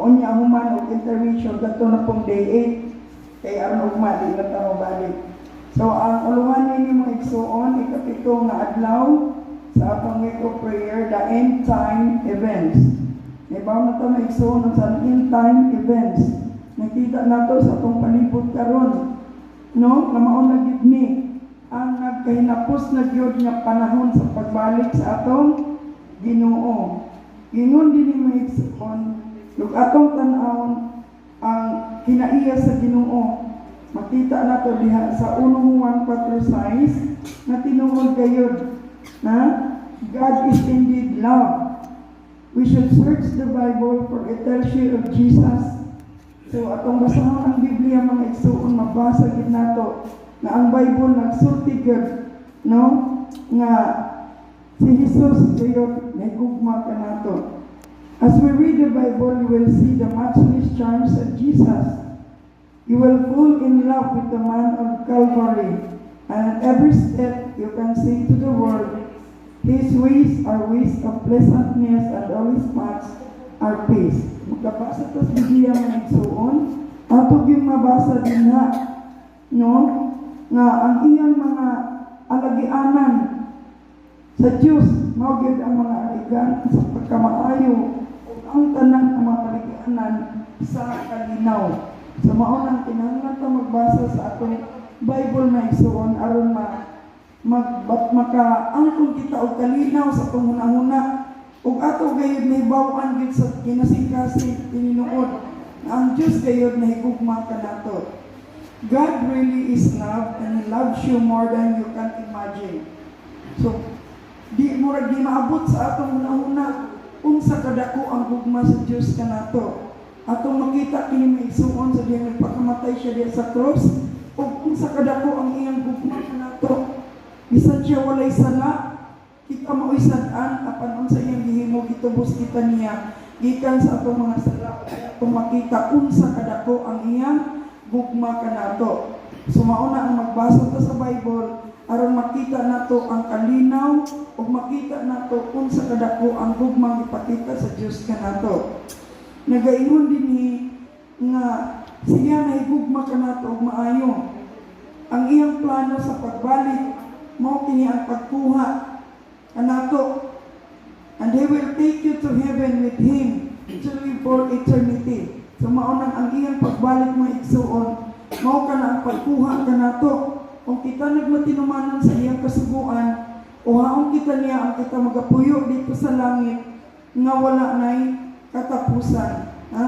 unya human og intervention kadto na pong day 8 kay aron ugma di na ta balik. So ang uluhan ninyo mga igsuon ikapito nga adlaw sa atong week of prayer, the end time events. Ibaw na ito na igsuon sa end time events. Nakita nato sa atong palibot karon, no? Kamaon na gid ni ang nagkahinapos na gyud nga panahon sa pagbalik sa atong Ginoo. Ingon din ni mga igsuon, ug atong tan-awon ang kinaiya sa Ginoo. Makita nato diha sa 1 Juan 4:6 na tinuod gayud na God is indeed love. We should search the Bible for a telltale of Jesus. So atong basahon ang Biblia mga igsuon, mabasa gid nato na ang Bible nagsulti gid, no, nga si Jesus gayud nahigugma ka nato. As we read the Bible, you will see the matchless charms of Jesus. You will fall in love with the man of Calvary, and at every step you can say to the world, His ways are ways of pleasantness, and all His paths are peace. Magkabasa ito sa Biblia mga igsuon, ato yung mabasa din ha, no, nga ang iyang mga alagianan sa Diyos, mawagid ang mga aligan sa pagkamaayo, o ang tanang ang mga alagianan sa kalinaw. So maunang kinahanglan ta magbasa sa atong Bible na igsuon aron makaangkon kita og kalinaw sa atong hunahuna ug ato gayud nahibaw-an gid sa kinasing-kasing Panginoon na ang Dios gayud nahigugma kanato. God really is love, and He loves you more than you can imagine. So di mo ra di maabot sa atong hunahuna unsa kadako ang gugma sa Dios kanato. Atong makita kini maigsuon sa diyang nagpakamatay siya diya sa cross, o kung sa kadako ang iyang gugma nato. Bisan siya walay sala, kita mao'y sad-an, apan unsa iyang gihimo gitubos kita niya, gikan sa atong mga sala, atong makita unsa kadako ang iyang gugma kanato. So mauna ang magbasa ta sa Bible, aron makita nato ang kalinaw, o makita nato unsa kadako ang gugma ipakita sa Dios kanato. Nagaingon din ni nga siya nahigugma ka nato og maayo. Ang iyang plano sa pagbalik mao kini ang pagkuha kanato, and He will take you to heaven with Him to live for eternity. So mao nang ang iyang pagbalik mo igsuon, mao kana ang pagkuha kanato. Kung kita nagmatinumanon sa iyang kasuguan, o haon kita niya ang kita magapuyo dito sa langit nga wala nay katapusan.